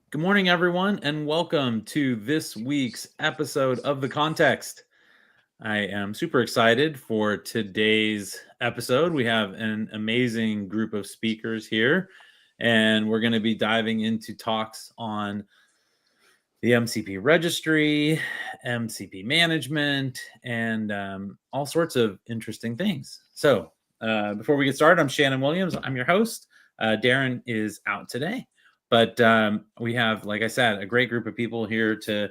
Good morning, everyone, and welcome to this week's episode of The Context. I am super excited for today's episode. We have an amazing group of speakers here, and we're going to be diving into talks on the MCP Registry, MCP management, and all sorts of interesting things. So, before we get started, I'm Shannon Williams. I'm your host. Darren is out today, but we have, like I said, a great group of people here to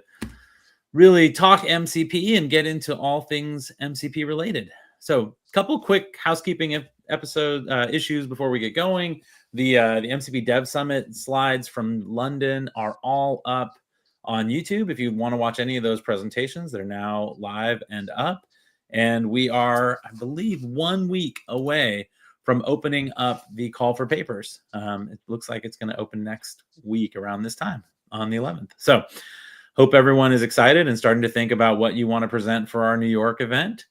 really talk MCP and get into all things MCP related. So, a couple quick housekeeping episode issues before we get going. The MCP Dev Summit slides from London are all up on YouTube. If you want to watch any of those presentations, they're now live and up. And we are, I believe, 1 week away from opening up the call for papers. It looks like it's going to open next week around this time on the 11th. So hope everyone is excited and starting to think about what you want to present for our New York event.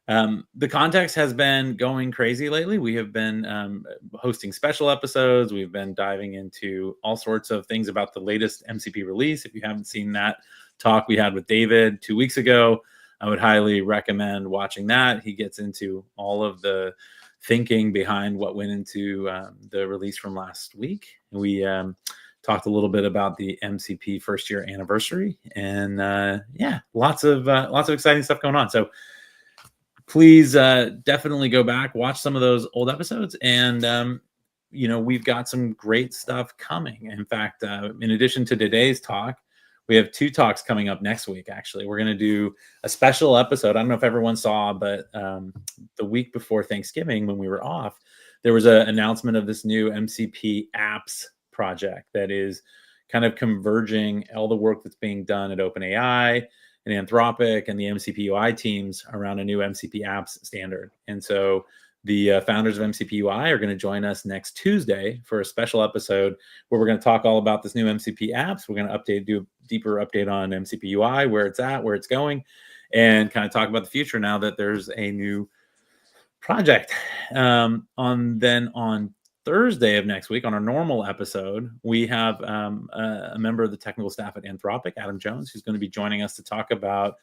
The context has been going crazy lately. We have been hosting special episodes. We've been diving into all sorts of things about the latest MCP release. If you haven't seen that talk we had with David 2 weeks ago, I would highly recommend watching that. He gets into all of the thinking behind what went into the release from last week. We talked a little bit about the MCP first year anniversary, and lots of exciting stuff going on. So please definitely go back, watch some of those old episodes, and we've got some great stuff coming. In fact, in addition to today's talk, we have 2 talks coming up next week. Actually, we're going to do a special episode. I don't know if everyone saw, but the week before Thanksgiving, when we were off, there was an announcement of this new MCP apps project that is kind of converging all the work that's being done at OpenAI and Anthropic and the MCP UI teams around a new MCP apps standard. And so the founders of MCP UI are going to join us next Tuesday for a special episode where we're going to talk all about this new MCP apps. We're going to do a deeper update on MCP UI, where it's at, where it's going, and kind of talk about the future now that there's a new project. On Thursday of next week, on our normal episode, we have a member of the technical staff at Anthropic, Adam Jones, who's going to be joining us to talk about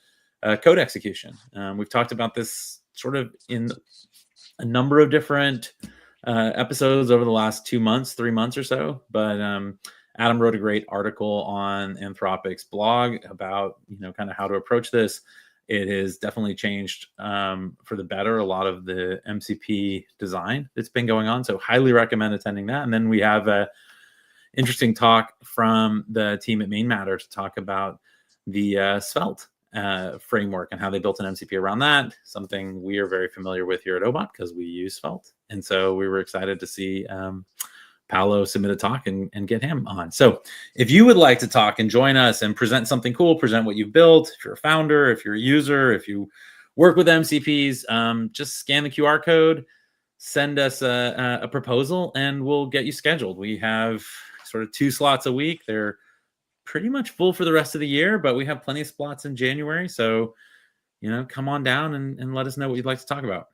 code execution. We've talked about this sort of in a number of different episodes over the last 2 months, 3 months or so. But Adam wrote a great article on Anthropic's blog about, kind of how to approach this. It has definitely changed for the better, a lot of the MCP design that's been going on. So highly recommend attending that. And then we have a interesting talk from the team at Main Matter to talk about the Svelte framework and how they built an MCP around that, something we are very familiar with here at Obot because we use Svelte. And so we were excited to see Paolo submit a talk and get him on. So if you would like to talk and join us and present something cool, present what you've built, if you're a founder, if you're a user, if you work with MCPs, just scan the QR code, send us a proposal, and we'll get you scheduled. We have sort of 2 slots a week. They're pretty much full for the rest of the year, but we have plenty of spots in January. So, come on down and let us know what you'd like to talk about.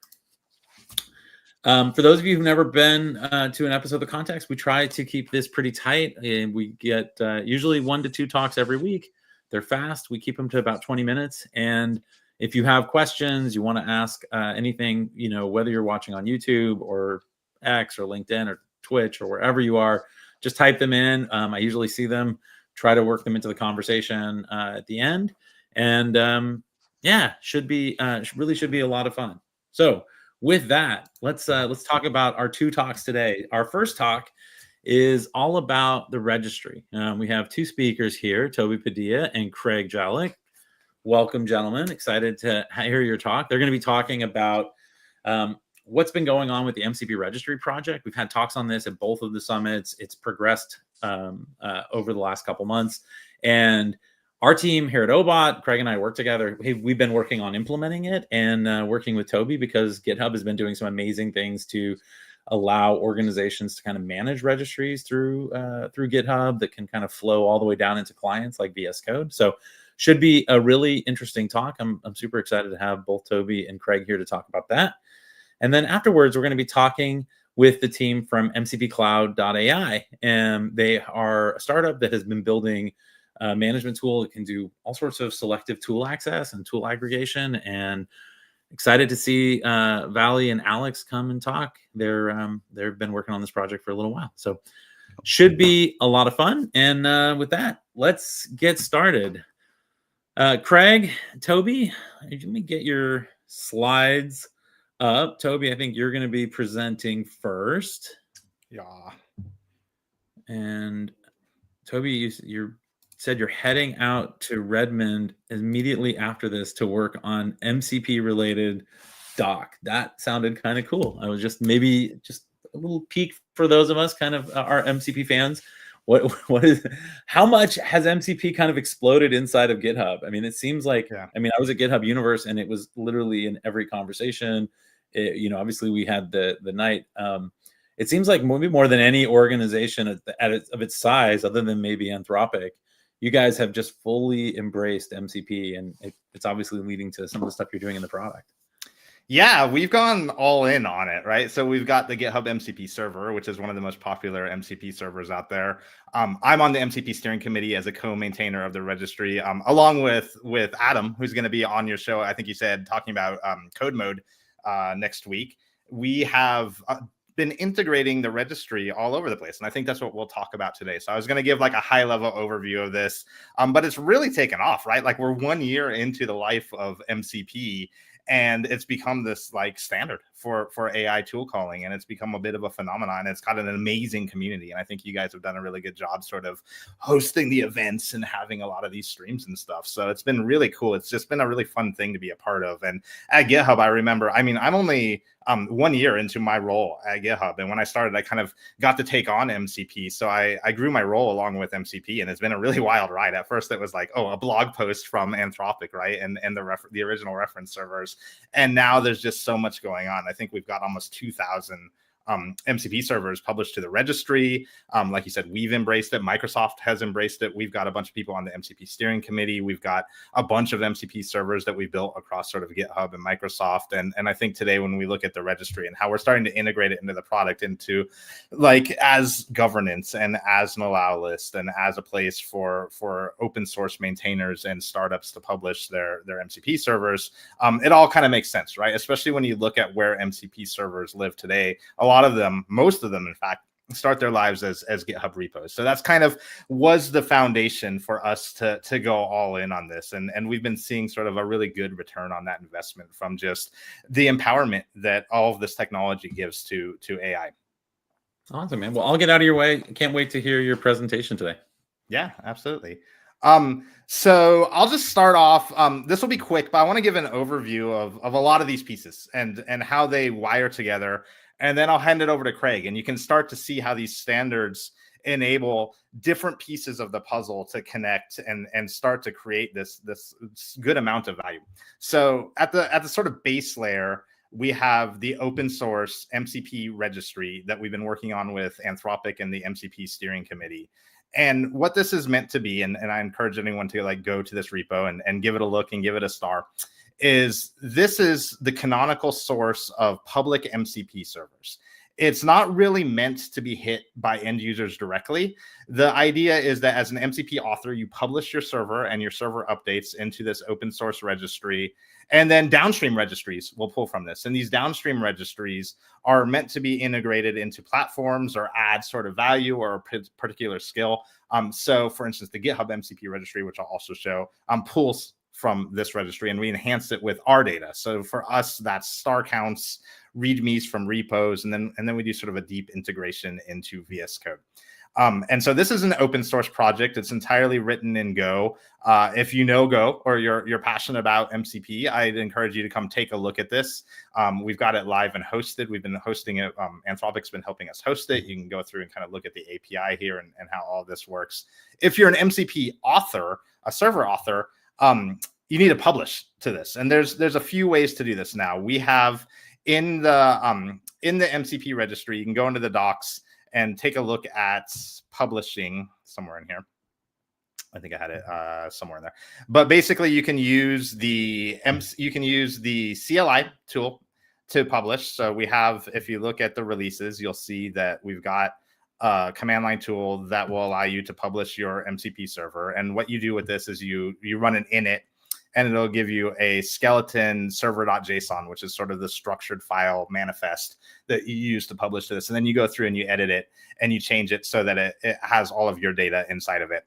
For those of you who've never been to an episode of The Context, we try to keep this pretty tight, and we get usually 1 to 2 talks every week. They're fast. We keep them to about 20 minutes. And if you have questions, you want to ask anything, whether you're watching on YouTube or X or LinkedIn or Twitch or wherever you are, just type them in. I usually see them, try to work them into the conversation at the end. And should be a lot of fun. So with that, let's talk about our 2 talks today. Our first talk is all about the registry. We have 2 speakers here, Toby Padilla and Craig Jalick. Welcome, gentlemen. Excited to hear your talk. They're going to be talking about what's been going on with the MCP Registry project. We've had talks on this at both of the summits. It's progressed over the last couple months. And our team here at Obot, Craig and I work together. We've been working on implementing it and working with Toby because GitHub has been doing some amazing things to allow organizations to kind of manage registries through GitHub that can kind of flow all the way down into clients like VS Code. So should be a really interesting talk. I'm super excited to have both Toby and Craig here to talk about that. And then afterwards, we're going to be talking with the team from MCP-cloud.ai. And they are a startup that has been building a management tool that can do all sorts of selective tool access and tool aggregation. And excited to see Valley and Alex come and talk. They've been working on this project for a little while, so should be a lot of fun. And with that, let's get started. Craig, Toby, let me get your slides up. Toby, I think you're going to be presenting first. Yeah. And Toby, you said you're heading out to Redmond immediately after this to work on MCP related doc. That sounded kind of cool. I was just maybe just a little peek for those of us kind of our MCP fans. What is, how much has MCP kind of exploded inside of GitHub? I mean, it seems like, I mean, I was at GitHub Universe and it was literally in every conversation. Obviously we had the night. It seems like maybe more than any organization of its size, other than maybe Anthropic, you guys have just fully embraced MCP, and it's obviously leading to some of the stuff you're doing in the product. Yeah, we've gone all in on it, right? So we've got the GitHub MCP server, which is one of the most popular MCP servers out there. I'm on the MCP steering committee as a co-maintainer of the registry, along with Adam, who's going to be on your show. I think you said talking about code mode next week. We have been integrating the registry all over the place, and I think that's what we'll talk about today. So I was going to give like a high-level overview of this, but it's really taken off, right? Like we're 1 year into the life of MCP, and it's become this like standard for AI tool calling, and it's become a bit of a phenomenon. It's got an amazing community, and I think you guys have done a really good job sort of hosting the events and having a lot of these streams and stuff. So it's been really cool. It's just been a really fun thing to be a part of. And at GitHub, I remember, I mean, I'm only 1 year into my role at GitHub, and when I started, I kind of got to take on MCP. So I grew my role along with MCP, and it's been a really wild ride. At first, it was like, oh, a blog post from Anthropic, right, and the original reference servers, and now there's just so much going on. I think we've got almost 2,000 MCP servers published to the registry. Like you said, we've embraced it. Microsoft has embraced it. We've got a bunch of people on the MCP steering committee. We've got a bunch of MCP servers that we built across sort of GitHub and Microsoft. And I think today when we look at the registry and how we're starting to integrate it into the product, into like as governance and as an allow list and as a place for open source maintainers and startups to publish their MCP servers, it all kind of makes sense, right? Especially when you look at where MCP servers live today. A lot of them, most of them, in fact, start their lives as GitHub repos. So that's kind of was the foundation for us to go all in on this. And we've been seeing sort of a really good return on that investment from just the empowerment that all of this technology gives to AI. Awesome, man. Well, I'll get out of your way. Can't wait to hear your presentation today. Yeah, absolutely. So I'll just start off. This will be quick, but I want to give an overview of a lot of these pieces and how they wire together. And then I'll hand it over to Craig, and you can start to see how these standards enable different pieces of the puzzle to connect and start to create this good amount of value. So at the sort of base layer, we have the open source MCP registry that we've been working on with Anthropic and the MCP steering committee. And what this is meant to be, and I encourage anyone to like go to this repo and give it a look and give it a star, is this is the canonical source of public MCP servers. It's not really meant to be hit by end users directly. The idea is that as an MCP author, you publish your server and your server updates into this open source registry, and then downstream registries will pull from this. And these downstream registries are meant to be integrated into platforms or add sort of value or a particular skill. So for instance, the GitHub MCP registry, which I'll also show, pulls from this registry, and we enhance it with our data. So for us, that's star counts, readmes from repos, and then we do sort of a deep integration into VS Code. And so this is an open source project. It's entirely written in Go. If you know Go or you're passionate about MCP, I'd encourage you to come take a look at this. We've got it live and hosted. We've been hosting it. Anthropic's been helping us host it. You can go through and kind of look at the API here and how all this works. If you're an MCP author, a server author, you need to publish to this. And there's a few ways to do this now. We have in the MCP registry, you can go into the docs and take a look at publishing somewhere in here. I think I had it somewhere in there. But basically, you can use the CLI tool to publish. So we have, if you look at the releases, you'll see that we've got a command line tool that will allow you to publish your MCP server. And what you do with this is you run an init, and it'll give you a skeleton server.json, which is sort of the structured file manifest that you use to publish this. And then you go through and you edit it and you change it so that it has all of your data inside of it.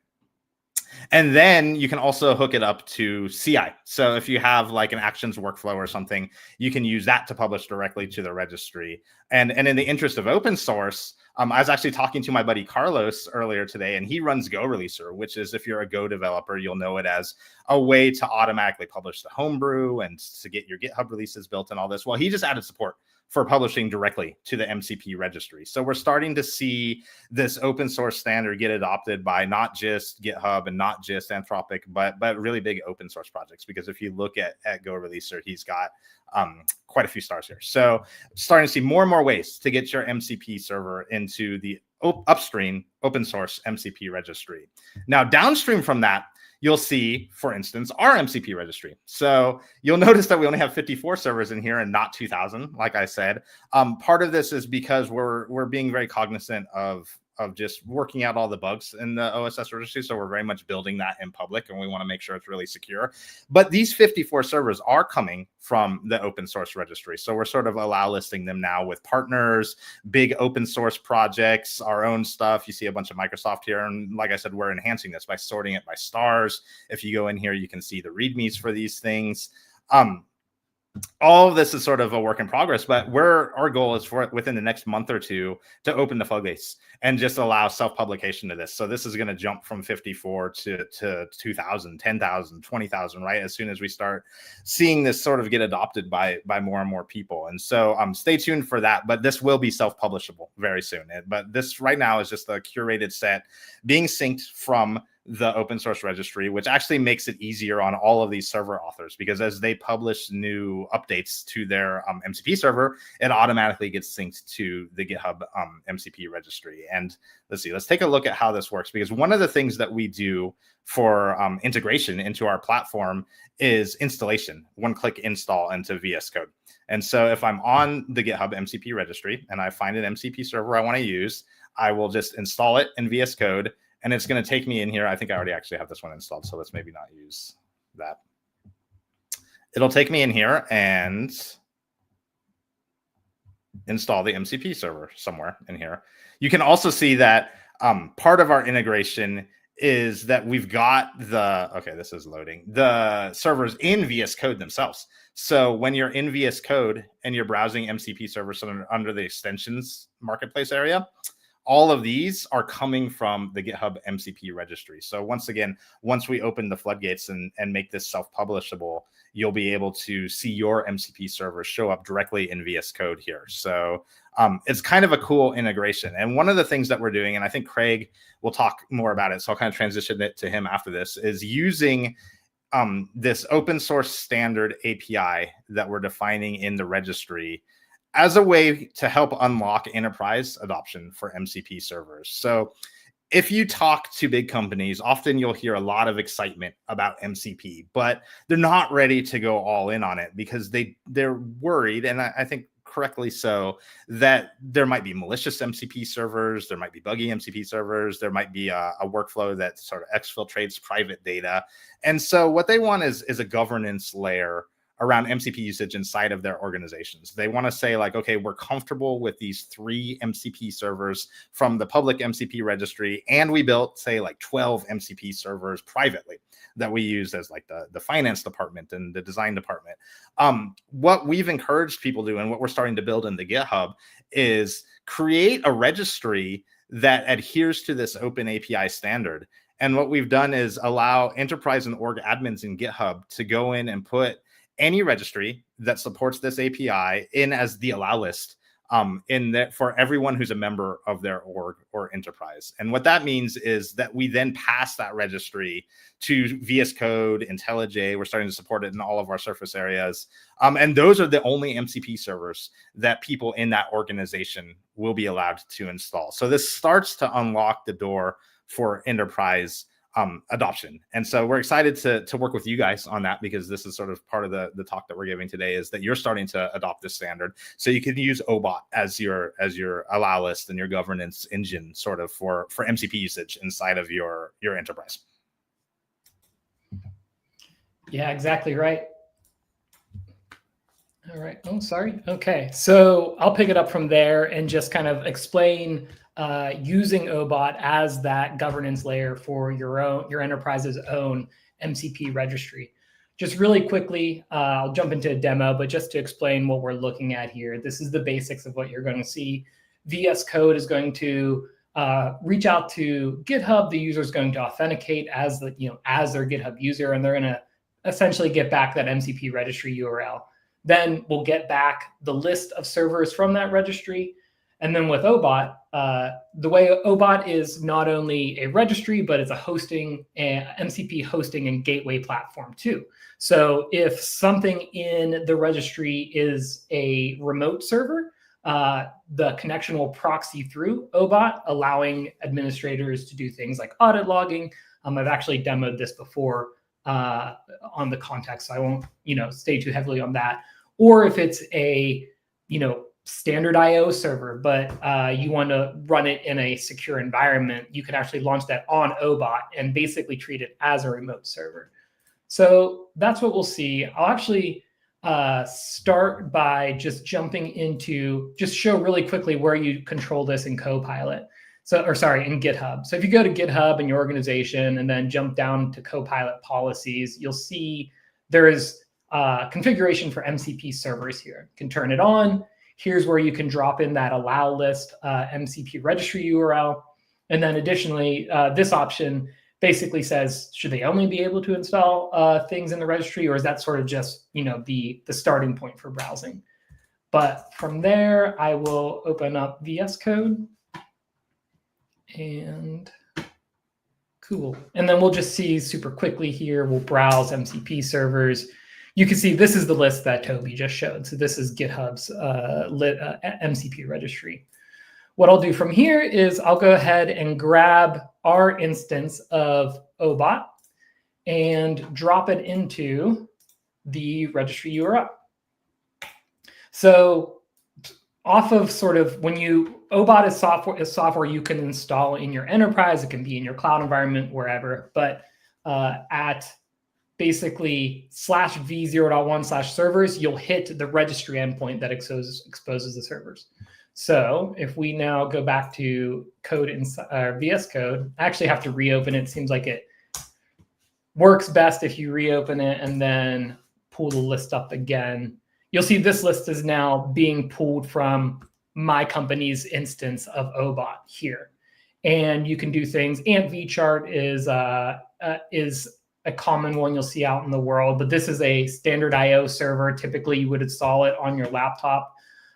And then you can also hook it up to CI. So if you have like an actions workflow or something, you can use that to publish directly to the registry. And in the interest of open source, I was actually talking to my buddy Carlos earlier today, and he runs Go Releaser, which is, if you're a Go developer, you'll know it as a way to automatically publish the homebrew and to get your GitHub releases built and all this. Well, he just added support for publishing directly to the MCP registry. So we're starting to see this open source standard get adopted by not just GitHub and not just Anthropic, but really big open source projects. Because if you look at Go Releaser, he's got quite a few stars here. So starting to see more and more ways to get your MCP server into the upstream open source MCP registry. Now, downstream from that, you'll see, for instance, our MCP registry. So you'll notice that we only have 54 servers in here and not 2,000, like I said. Part of this is because we're being very cognizant of just working out all the bugs in the OSS registry. So we're very much building that in public, and we want to make sure it's really secure. But these 54 servers are coming from the open source registry. So we're sort of allow listing them now with partners, big open source projects, our own stuff. You see a bunch of Microsoft here. And like I said, we're enhancing this by sorting it by stars. If you go in here, you can see the READMEs for these things. All of this is sort of a work in progress, but our goal is for within the next month or two to open the floodgates and just allow self-publication to this. So this is going to jump from 54 to 2,000, 10,000, 20,000, right? As soon as we start seeing this sort of get adopted by more and more people. And so stay tuned for that, but this will be self-publishable very soon. But this right now is just a curated set being synced from the open source registry, which actually makes it easier on all of these server authors, because as they publish new updates to their MCP server, it automatically gets synced to the GitHub MCP registry. And let's take a look at how this works, because one of the things that we do for integration into our platform is installation, one-click install into VS Code. And so if I'm on the GitHub MCP registry and I find an MCP server I want to use, I will just install it in VS Code. And it's going to take me in here. I think I already actually have this one installed, so let's maybe not use that. It'll take me in here and install the MCP server somewhere in here. You can also see that part of our integration is that we've got this is loading, the servers in VS Code themselves. So when you're in VS Code and you're browsing MCP servers under the extensions marketplace area, all of these are coming from the GitHub MCP registry. So once again, once we open the floodgates and make this self-publishable, you'll be able to see your MCP server show up directly in VS Code here. So it's kind of a cool integration. And one of the things that we're doing, and I think Craig will talk more about it, so I'll kind of transition it to him after this, is using this open source standard API that we're defining in the registry as a way to help unlock enterprise adoption for MCP servers. So if you talk to big companies, often you'll hear a lot of excitement about MCP, but they're not ready to go all in on it because they're worried, and I think correctly so, that there might be malicious MCP servers, there might be buggy MCP servers, there might be a workflow that sort of exfiltrates private data. And so what they want is a governance layer around MCP usage inside of their organizations. They want to say like, okay, we're comfortable with these 3 MCP servers from the public MCP registry, and we built, say, like 12 MCP servers privately that we use as like the finance department and the design department. What we've encouraged people to do, and what we're starting to build in the GitHub, is create a registry that adheres to this open API standard. And what we've done is allow enterprise and org admins in GitHub to go in and put any registry that supports this API in as the allow list for everyone who's a member of their org or enterprise. And what that means is that we then pass that registry to VS Code, IntelliJ. We're starting to support it in all of our surface areas. And those are the only MCP servers that people in that organization will be allowed to install. So this starts to unlock the door for enterprise adoption. And so we're excited to work with you guys on that, because this is sort of part of the talk that we're giving today, is that you're starting to adopt this standard. So you can use Obot as your allow list and your governance engine sort of for MCP usage inside of your enterprise. Yeah, exactly right. All right. Oh, sorry. Okay. So I'll pick it up from there and just kind of explain using Obot as that governance layer for your enterprise's own MCP registry. Just really quickly, I'll jump into a demo, but just to explain what we're looking at here, this is the basics of what you're going to see. VS Code is going to reach out to GitHub. The user is going to authenticate as their GitHub user, and they're going to essentially get back that MCP registry URL. Then we'll get back the list of servers from that registry. And then with Obot, the way Obot is not only a registry, but it's a MCP hosting and gateway platform too. So if something in the registry is a remote server, the connection will proxy through Obot, allowing administrators to do things like audit logging. I've actually demoed this before on the context, so I won't stay too heavily on that. Or if it's a standard IO server, but you want to run it in a secure environment, you can actually launch that on Obot and basically treat it as a remote server. So that's what we'll see. I'll actually start by just jumping into, just show really quickly where you control this in Copilot. In GitHub. So if you go to GitHub in your organization and then jump down to Copilot policies, you'll see there is configuration for MCP servers here. You can turn it on. Here's where you can drop in that allow list MCP registry URL. And then additionally, this option basically says, should they only be able to install things in the registry, or is that sort of just the starting point for browsing? But from there, I will open up VS Code. And cool. And then we'll just see super quickly here, we'll browse MCP servers. You can see this is the list that Toby just showed. So this is GitHub's MCP registry. What I'll do from here is I'll go ahead and grab our instance of Obot and drop it into the registry URL. So off of sort of Obot is software you can install in your enterprise. It can be in your cloud environment, wherever. But at basically /v0.1/servers, you'll hit the registry endpoint that exposes the servers. So if we now go back to code inside VS Code, I actually have to reopen it. It seems like it works best if you reopen it and then pull the list up again. You'll see this list is now being pulled from my company's instance of Obot here. And you can do things. Ant vchart is a common one you'll see out in the world, but this is a standard IO server. Typically, you would install it on your laptop.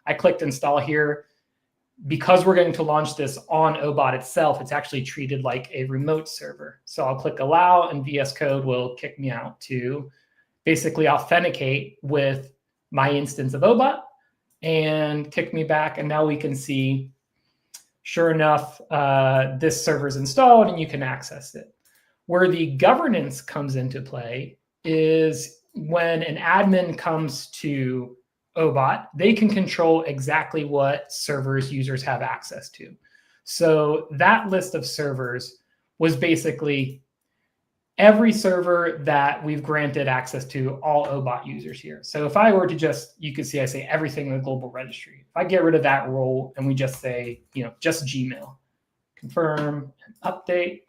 I clicked install here. Because we're going to launch this on Obot itself, it's actually treated like a remote server. So I'll click allow, and VS Code will kick me out to basically authenticate with my instance of Obot and kick me back. And now we can see, sure enough, this server is installed and you can access it. Where the governance comes into play is when an admin comes to Obot, they can control exactly what servers users have access to. So that list of servers was basically every server that we've granted access to all Obot users here. So if I were to just, you can see I say everything in the global registry. If I get rid of that role and we just say, just Gmail, confirm, update,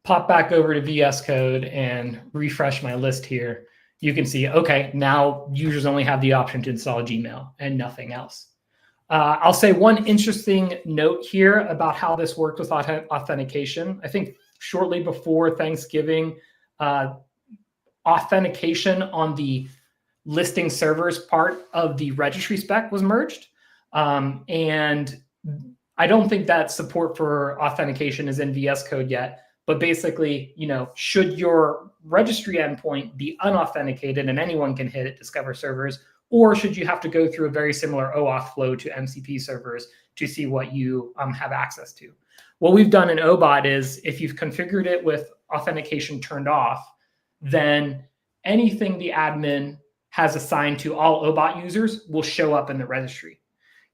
pop back over to VS Code and refresh my list here, you can see, okay, now users only have the option to install Gmail and nothing else. I'll say one interesting note here about how this worked with authentication. I think shortly before Thanksgiving, authentication on the listing servers part of the registry spec was merged. And I don't think that support for authentication is in VS Code yet. But basically, should your registry endpoint be unauthenticated and anyone can hit it, discover servers, or should you have to go through a very similar OAuth flow to MCP servers to see what you have access to? What we've done in Obot is if you've configured it with authentication turned off, then anything the admin has assigned to all Obot users will show up in the registry.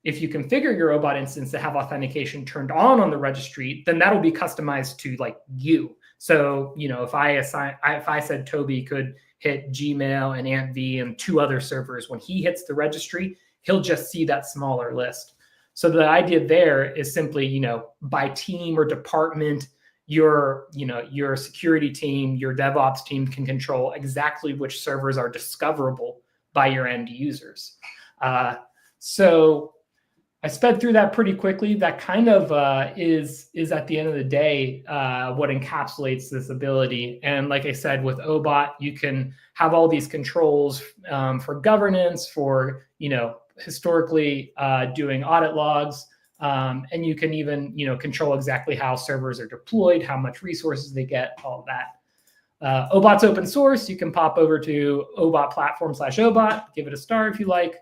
If you configure your Obot instance to have authentication turned on the registry, then that'll be customized to like you. So, if I said Toby could hit Gmail and AntV and 2 other servers, when he hits the registry, he'll just see that smaller list. So the idea there is simply, by team or department, your security team, your DevOps team can control exactly which servers are discoverable by your end users. So I sped through that pretty quickly. That kind of is at the end of the day what encapsulates this ability. And like I said, with Obot, you can have all these controls for governance, for historically doing audit logs, and you can even control exactly how servers are deployed, how much resources they get, all of that. Obot's open source. You can pop over to Obot platform/Obot, give it a star if you like.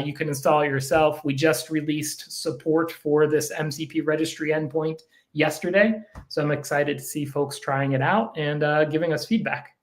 You can install it yourself. We just released support for this MCP registry endpoint yesterday, so I'm excited to see folks trying it out and giving us feedback.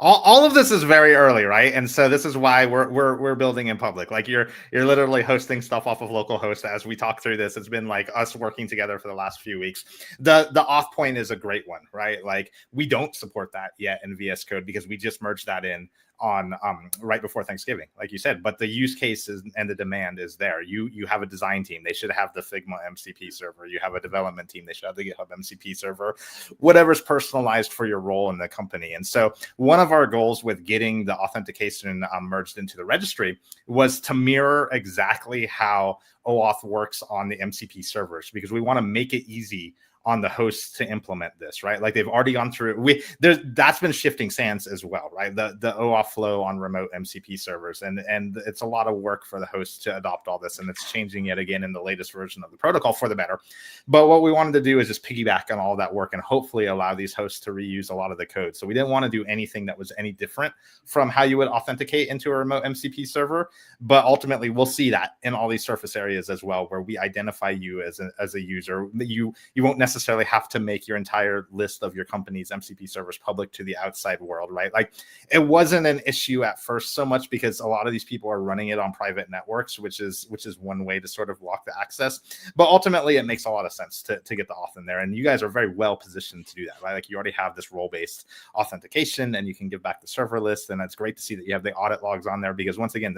All of this is very early, right? And so this is why we're building in public. Like you're literally hosting stuff off of localhost as we talk through this. It's been like us working together for the last few weeks. The auth point is a great one, right? Like we don't support that yet in VS Code because we just merged that in on right before Thanksgiving, like you said. But the use cases and the demand is there. You have a design team, they should have the Figma MCP server. You have a development team, they should have the GitHub MCP server, whatever's personalized for your role in the company. And so one of our goals with getting the authentication merged into the registry was to mirror exactly how OAuth works on the MCP servers, because we want to make it easy on the hosts to implement this, right? Like they've already gone through that's been shifting sands as well, right? The OAuth flow on remote MCP servers, and it's a lot of work for the hosts to adopt all this, and it's changing yet again in the latest version of the protocol for the better. But what we wanted to do is just piggyback on all that work and hopefully allow these hosts to reuse a lot of the code. So we didn't want to do anything that was any different from how you would authenticate into a remote MCP server, but ultimately we'll see that in all these surface areas as well, where we identify you as a user. You won't necessarily have to make your entire list of your company's MCP servers public to the outside world, right? Like it wasn't an issue at first so much because a lot of these people are running it on private networks, which is one way to sort of block the access. But ultimately, it makes a lot of sense to get the auth in there. And you guys are very well positioned to do that, right? Like you already have this role-based authentication and you can give back the server list. And it's great to see that you have the audit logs on there, because once again,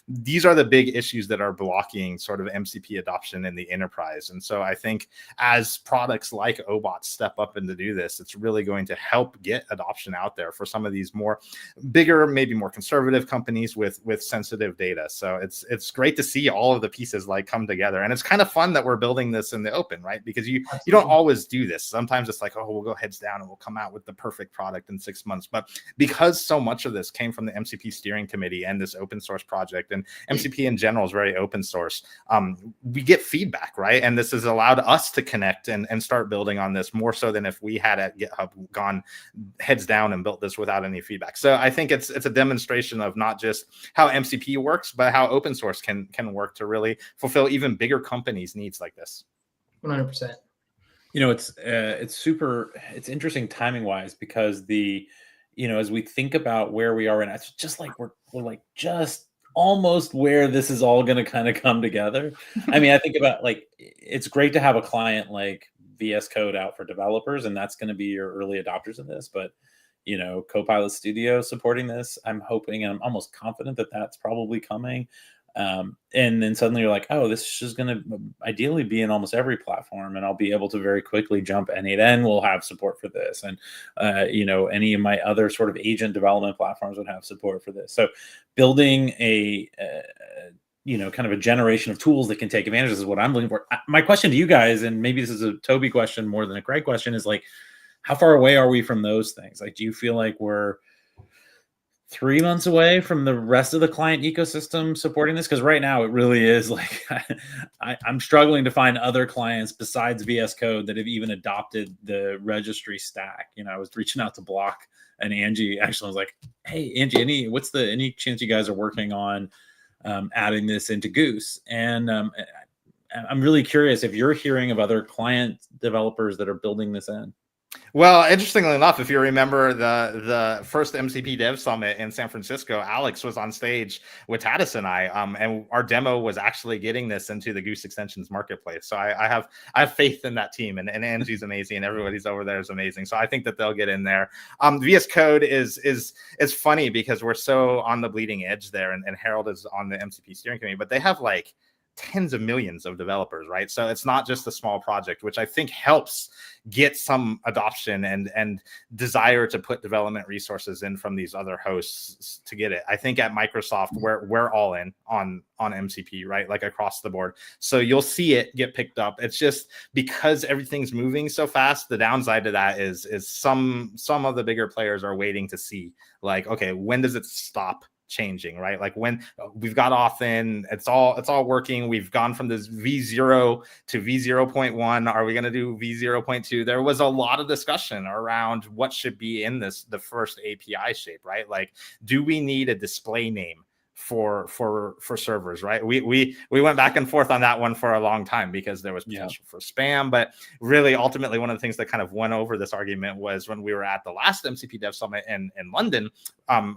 these are the big issues that are blocking sort of MCP adoption in the enterprise. And so I think as products like Obot step up and to do this, it's really going to help get adoption out there for some of these more bigger, maybe more conservative companies with sensitive data. So it's great to see all of the pieces like come together, and it's kind of fun that we're building this in the open, right? Because you don't always do this. Sometimes it's like, oh, we'll go heads down and we'll come out with the perfect product in 6 months. But because so much of this came from the MCP steering committee and this open source project, and MCP in general is very open source, we get feedback, right? And this has allowed us to connect and start building on this more so than if we had at GitHub gone heads down and built this without any feedback. So I think it's a demonstration of not just how MCP works, but how open source can work to really fulfill even bigger companies' needs like this. 100%. It's interesting timing wise, because as we think about where we are right now, it's just like we're like just almost where this is all going to kind of come together. I mean, I think about like it's great to have a client like VS Code out for developers, and that's going to be your early adopters of this. But Copilot Studio supporting this, I'm hoping, and I'm almost confident that that's probably coming. And then suddenly you're like, oh, this is going to ideally be in almost every platform, and I'll be able to very quickly jump. N8N will have support for this, and any of my other sort of agent development platforms would have support for this. So building a kind of a generation of tools that can take advantage of this is what I'm looking for. My question to you guys, and maybe this is a Toby question more than a Greg question, is like, how far away are we from those things? Like, do you feel like we're 3 months away from the rest of the client ecosystem supporting this? Because right now it really is like, I'm struggling to find other clients besides VS Code that have even adopted the registry stack. I was reaching out to Block and Angie. Actually, I was like, hey, Angie, any chance you guys are working on adding this into Goose. And I'm really curious if you're hearing of other client developers that are building this in. Well, interestingly enough, if you remember the first MCP Dev Summit in San Francisco, Alex was on stage with Tatis and I, and our demo was actually getting this into the Goose Extensions marketplace. So I have faith in that team, and Angie's amazing, and everybody's over there is amazing. So I think that they'll get in there. VS Code is funny because we're so on the bleeding edge there, and Harold is on the MCP steering committee, but they have like tens of millions of developers, right? So it's not just a small project, which I think helps get some adoption and desire to put development resources in from these other hosts to get it. I think at Microsoft, we're all in on MCP, right? Like across the board. So you'll see it get picked up. It's just because everything's moving so fast, the downside to that is some of the bigger players are waiting to see, like, okay, when does it stop changing, right? Like when we've got Authn, it's all working. We've gone from this V0 to V0.1. Are we going to do V0.2? There was a lot of discussion around what should be in the first API shape, right? Like, do we need a display name for servers, right? We went back and forth on that one for a long time because there was potential for spam, but really ultimately one of the things that kind of went over this argument was when we were at the last MCP Dev Summit in London.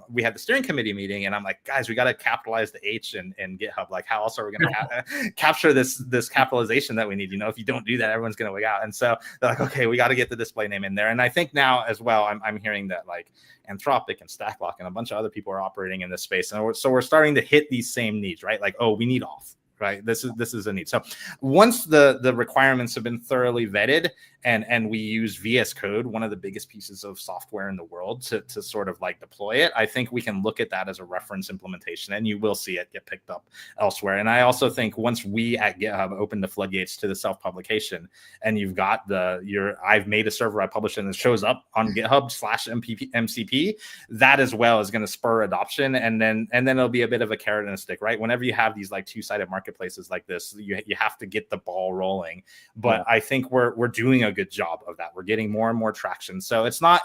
We had the steering committee meeting, and I'm like, guys, we got to capitalize the H in GitHub. Like, how else are we going to capture this capitalization that we need? You know, if you don't do that, everyone's going to wig out. And so they're like, okay, we got to get the display name in there. And I think now as well, I'm hearing that like Anthropic and Stacklock and a bunch of other people are operating in this space, and so we're starting to hit these same needs, right? Like, oh, we need auth, right? This is a need. So once the requirements have been thoroughly vetted and we use VS Code, one of the biggest pieces of software in the world, to sort of like deploy it, I think we can look at that as a reference implementation, and you will see it get picked up elsewhere. And I also think once we at GitHub open the floodgates to the self-publication, and you've got I've made a server, I publish it, and it shows up on GitHub /MCP, that as well is going to spur adoption, and then it'll be a bit of a carrot and a stick, right? Whenever you have these like two-sided marketplaces like this, you have to get the ball rolling. But I think we're doing a good job of that. We're getting more and more traction. So it's not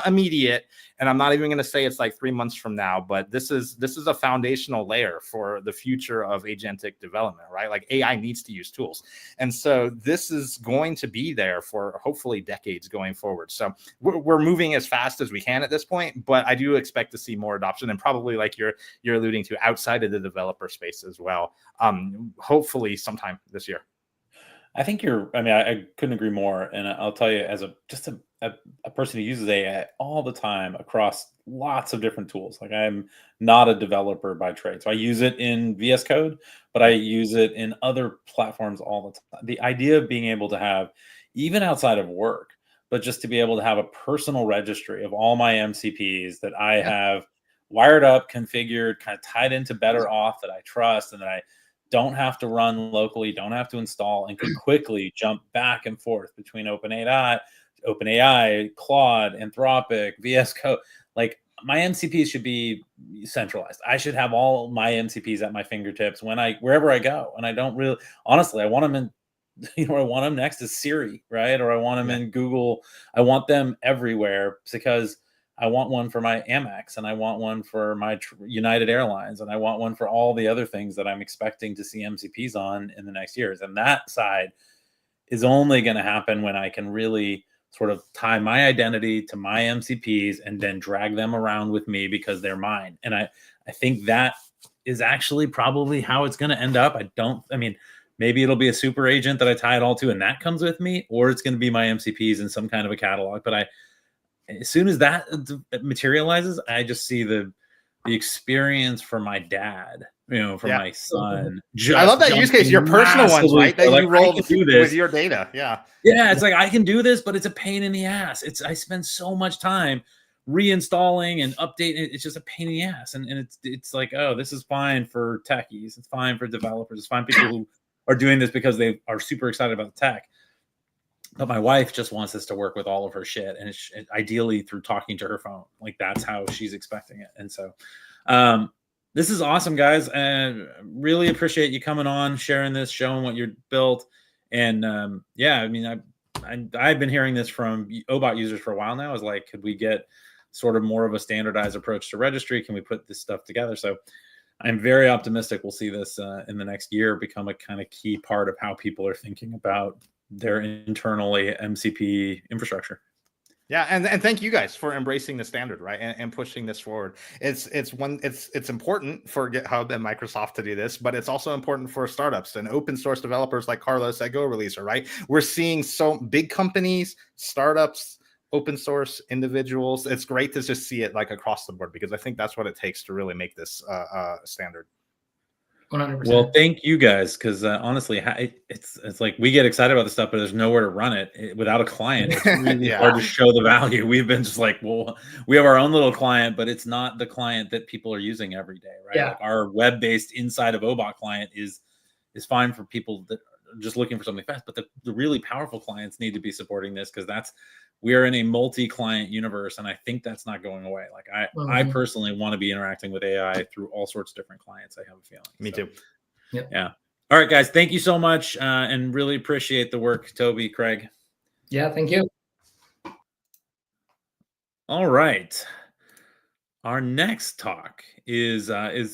immediate, and I'm not even going to say it's like 3 months from now, but this is a foundational layer for the future of agentic development, right? Like AI needs to use tools. And so this is going to be there for hopefully decades going forward. So we're moving as fast as we can at this point, but I do expect to see more adoption, and probably like you're alluding to, outside of the developer space as well. Hopefully sometime this year. I think I couldn't agree more. And I'll tell you, as a person who uses AI all the time across lots of different tools, like I'm not a developer by trade. So I use it in VS Code, but I use it in other platforms all the time. The idea of being able to have, even outside of work, but just to be able to have a personal registry of all my MCPs that I have wired up, configured, kind of tied into better auth that I trust, and that I don't have to run locally, don't have to install, and can quickly jump back and forth between OpenAI, Claude, Anthropic, VS Code. Like, my MCPs should be centralized. I should have all my MCPs at my fingertips wherever I go. And I don't really, honestly, I want them in, I want them next to Siri, right? Or I want them in Google. I want them everywhere because I want one for my Amex, and I want one for my United Airlines, and I want one for all the other things that I'm expecting to see MCPs on in the next years. And that side is only going to happen when I can really sort of tie my identity to my MCPs and then drag them around with me because they're mine. And I think that is actually probably how it's going to end up. Maybe it'll be a super agent that I tie it all to, and that comes with me, or it's going to be my MCPs in some kind of a catalog. But as soon as that materializes, I just see the experience for my dad, for my son. I love that use case, your personal ones, right? That you roll with your data. Yeah. It's like, I can do this, but it's a pain in the ass. I spend so much time reinstalling and updating. It's just a pain in the ass. And it's like, oh, this is fine for techies. It's fine for developers. It's fine people who are doing this because they are super excited about the tech. But my wife just wants this to work with all of her shit, and it's ideally through talking to her phone. Like, that's how she's expecting it. And so this is awesome, guys. And really appreciate you coming on, sharing this, showing what you're built. And I've been hearing this from Obot users for a while now. Is like, could we get sort of more of a standardized approach to registry? Can we put this stuff together? So I'm very optimistic we'll see this in the next year become a kind of key part of how people are thinking about their internally MCP infrastructure. Yeah, and thank you guys for embracing the standard, right, and pushing this forward. It's important for GitHub and Microsoft to do this, but it's also important for startups and open source developers like Carlos at Go Releaser, right? We're seeing so big companies, startups, open source individuals. It's great to just see it like across the board, because I think that's what it takes to really make this standard. 100%. Well, thank you guys, because honestly, it's like we get excited about this stuff, but there's nowhere to run it without a client. It's really hard to show the value. We've been just like, well, we have our own little client, but it's not the client that people are using every day, right? Yeah. Like our web-based inside of Obot client is fine for people that are just looking for something fast, but the really powerful clients need to be supporting this, because we are in a multi-client universe, and I think that's not going away. Like I personally want to be interacting with AI through all sorts of different clients. I have a feeling. Me too. Yep. Yeah. All right, guys. Thank you so much, and really appreciate the work, Toby, Craig. Yeah, thank you. All right. Our next talk is a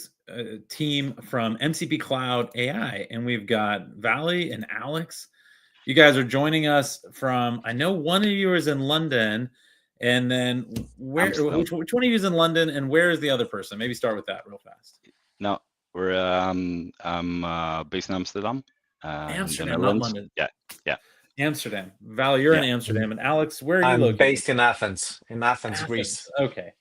team from MCP-cloud.ai, and we've got Vali and Alex. You guys are joining us from, I know one of you is in London, and then which one of you is in London, and where is the other person? Maybe start with that real fast. No, I'm based in Amsterdam. Amsterdam, not London. Yeah. Amsterdam. Vali, you're in Amsterdam, and Alex, where are you located? I'm based in Athens, Greece. Okay.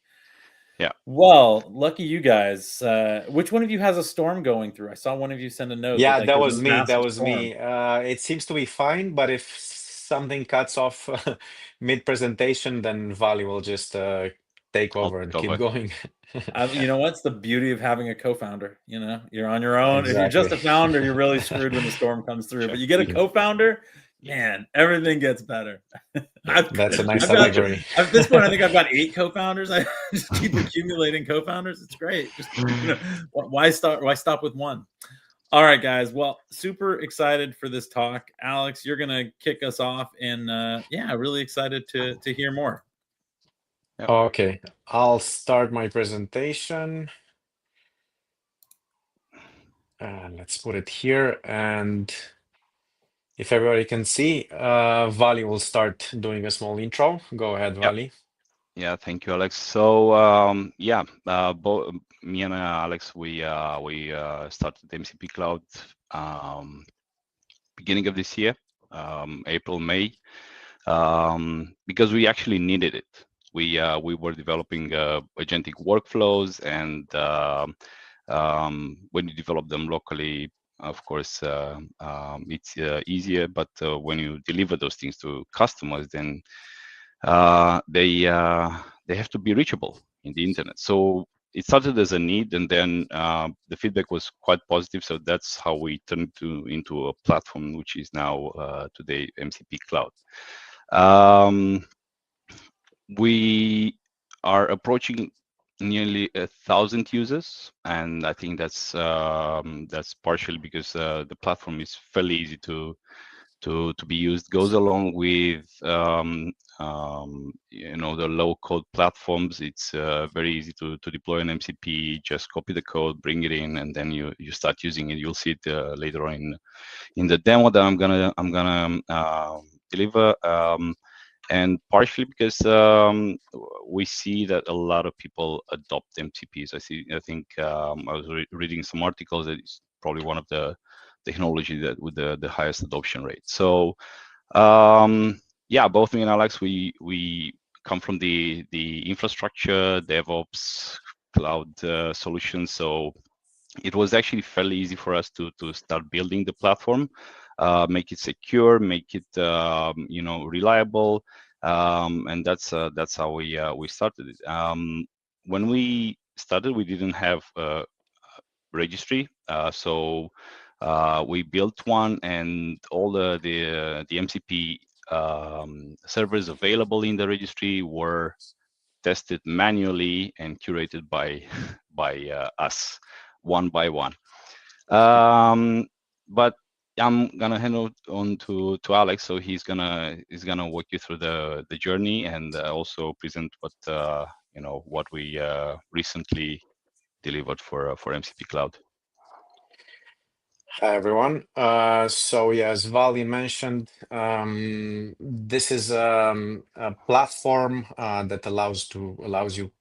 Yeah. Well, lucky you guys. Which one of you has a storm going through? I saw one of you send a note. Yeah, that that was me. That was me. It seems to be fine, but if something cuts off mid-presentation, then Vali will just take over and keep going. You know what's the beauty of having a co-founder? You know, you're on your own. Exactly. If you're just a founder, you're really screwed when the storm comes through. But you get a co-founder, man, everything gets better. That's a nice allegory. At this point, I think I've got 8 co-founders. I just keep accumulating co-founders. It's great. Just, why stop with one? All right, guys. Well, super excited for this talk. Alex, you're gonna kick us off, and really excited to hear more. Yep. Okay, I'll start my presentation. Let's put it here, and if everybody can see, Vali will start doing a small intro. Go ahead, Vali. Yeah, thank you, Alex. So both me and Alex, we started MCP Cloud beginning of this year, April, May, because we actually needed it. We were developing agentic workflows, and when you develop them locally, of course, it's easier. But when you deliver those things to customers, then they have to be reachable in the internet. So it started as a need, and then the feedback was quite positive. So that's how we turned into a platform, which is now today MCP Cloud. We are approaching nearly 1,000 users, and I think that's partially because the platform is fairly easy to be used. Goes along with the low-code platforms. It's very easy to deploy an MCP. Just copy the code, bring it in, and then you start using it. You'll see it later on in the demo that I'm gonna deliver. And partially because we see that a lot of people adopt MCPs. I think I was reading some articles that it's probably one of the technology that with the highest adoption rate. So both me and Alex, we come from the infrastructure, DevOps, cloud solutions. So it was actually fairly easy for us to start building the platform, make it secure, make it reliable, and that's how we started it. When we started, we didn't have a registry, so we built one, and all the MCP servers available in the registry were tested manually and curated by us one by one. But I'm gonna hand it on to Alex, so he's gonna walk you through the journey and also present what we recently delivered for MCP Cloud. Hi everyone. So yeah, as Vali mentioned, this is a platform that allows you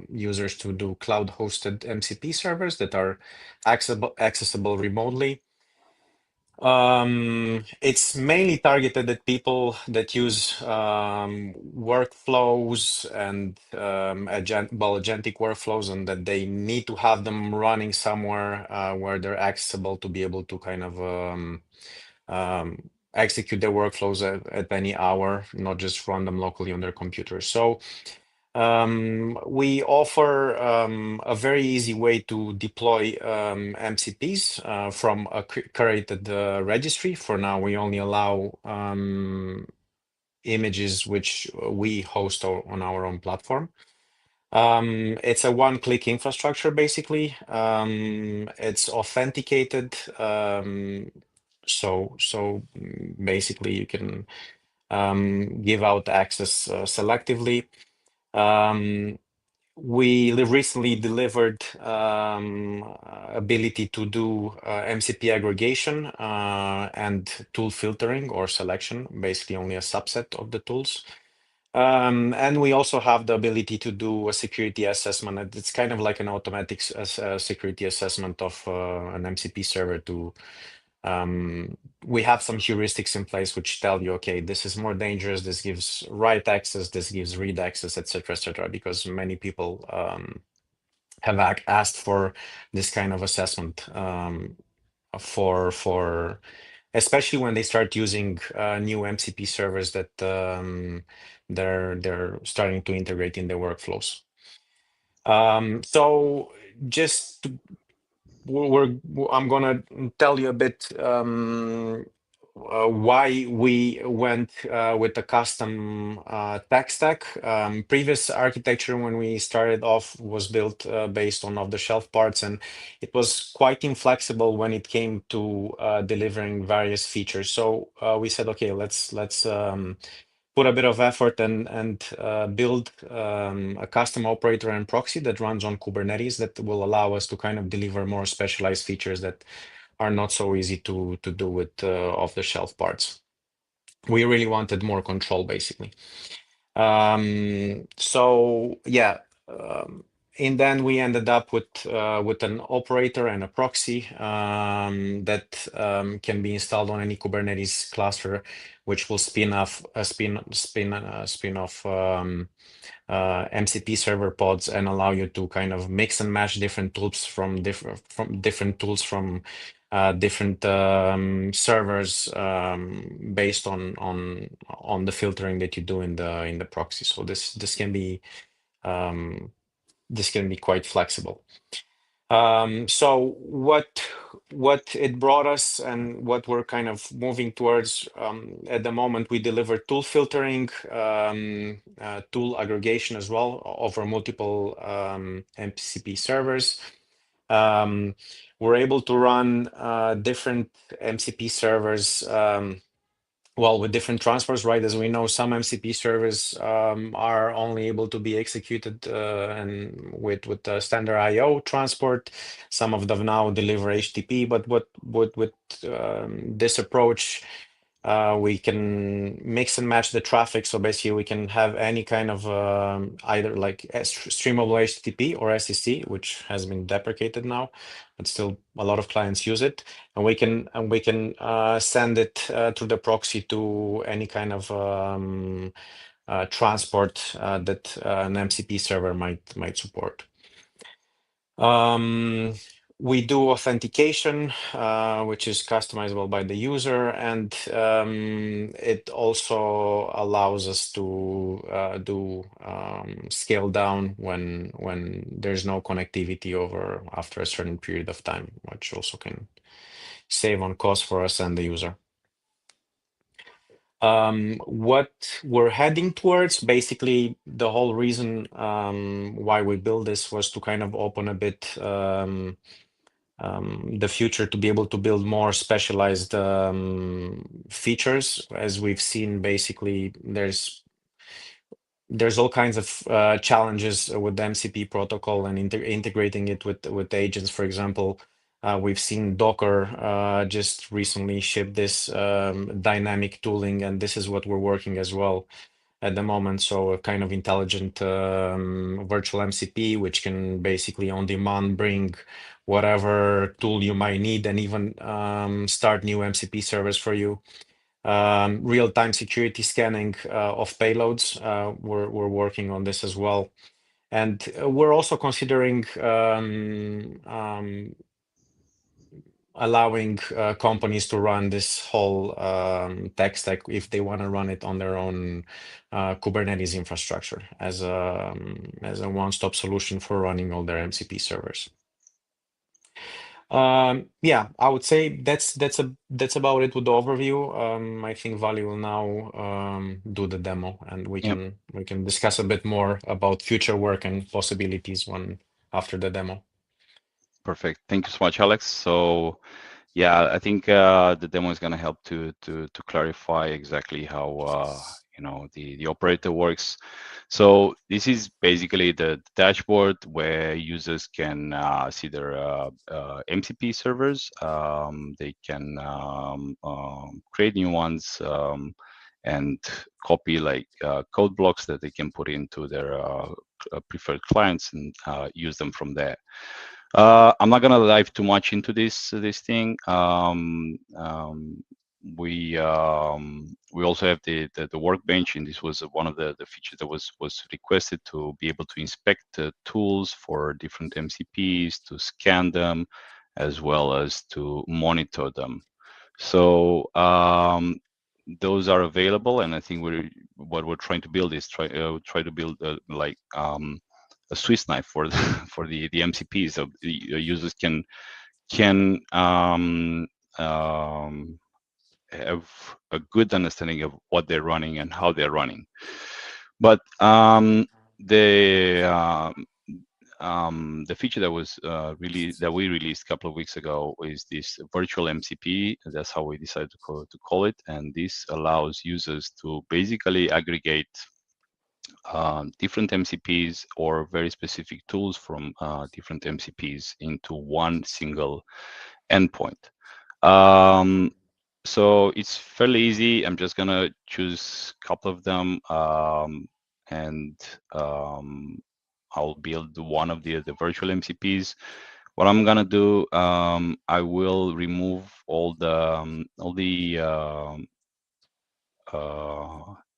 users to do cloud-hosted MCP servers that are accessible remotely. It's mainly targeted at people that use workflows and agentic workflows, and that they need to have them running somewhere where they're accessible to be able to kind of execute their workflows at any hour, not just run them locally on their computer. So we offer a very easy way to deploy MCPs from a curated registry. For now, we only allow images which we host on our own platform. It's a one-click infrastructure, basically. It's authenticated. So basically, you can give out access selectively. We recently delivered ability to do MCP aggregation and tool filtering or selection, basically only a subset of the tools. And we also have the ability to do a security assessment. It's kind of like an automatic security assessment of an MCP server to we have some heuristics in place which tell you, okay, this is more dangerous, this gives write access, this gives read access, etc., because many people have asked for this kind of assessment for especially when they start using new MCP servers that they're starting to integrate in their workflows. So just I'm gonna tell you a bit why we went with the custom tech stack. Previous architecture when we started off was built based on off-the-shelf parts, and it was quite inflexible when it came to delivering various features. So we said, okay, let's put a bit of effort and build a custom operator and proxy that runs on Kubernetes that will allow us to kind of deliver more specialized features that are not so easy to do with off-the-shelf parts. We really wanted more control, basically. So yeah, and then we ended up with an operator and a proxy that can be installed on any Kubernetes cluster, which will spin off MCP server pods and allow you to kind of mix and match different tools from different servers based on the filtering that you do in the proxy. So this can be quite flexible. So what it brought us and what we're kind of moving towards at the moment, we deliver tool filtering, tool aggregation as well over multiple MCP servers. We're able to run different MCP servers with different transfers, right? As we know, some MCP servers are only able to be executed and with the standard IO transport. Some of them now deliver HTTP, but with this approach, we can mix and match the traffic. So basically, we can have any kind of either like streamable HTTP or SCC, which has been deprecated now, but still a lot of clients use it. And we can send it through the proxy to any kind of transport that an MCP server might support. We do authentication, which is customizable by the user, and it also allows us to do scale down when there's no connectivity after a certain period of time, which also can save on cost for us and the user. What we're heading towards, basically, the whole reason why we built this was to kind of open a bit the future to be able to build more specialized features. As we've seen, basically, there's all kinds of challenges with the MCP protocol and integrating it with agents. For example, we've seen Docker just recently ship this dynamic tooling, and this is what we're working as well at the moment. So a kind of intelligent virtual MCP, which can basically on demand bring whatever tool you might need and even start new MCP servers for you. Real-time security scanning of payloads. We're working on this as well. And we're also considering allowing companies to run this whole tech stack if they want to run it on their own Kubernetes infrastructure as a one-stop solution for running all their MCP servers. Yeah, I would say that's about it with the overview. I think Vali will now do the demo, and we can discuss a bit more about future work and possibilities after the demo. Perfect. Thank you so much, Alex. So yeah, I think the demo is going to help to clarify exactly how the operator works. So this is basically the dashboard where users can see their MCP servers. They can create new ones and copy like code blocks that they can put into their preferred clients and use them from there. I'm not gonna dive too much into this thing. We also have the workbench, and this was one of the features that was requested to be able to inspect the tools for different MCPs, to scan them, as well as to monitor them. So those are available, and I think what we're trying to build is try to build a Swiss knife for the MCPs, so the users can have a good understanding of what they're running and how they're running. But the feature that was we released a couple of weeks ago is this virtual MCP. That's how we decided to call it, and this allows users to basically aggregate different MCPs or very specific tools from different MCPs into one single endpoint. So it's fairly easy. I'm just gonna choose a couple of them, and I'll build one of the virtual MCPs. What I'm gonna do, I will remove all the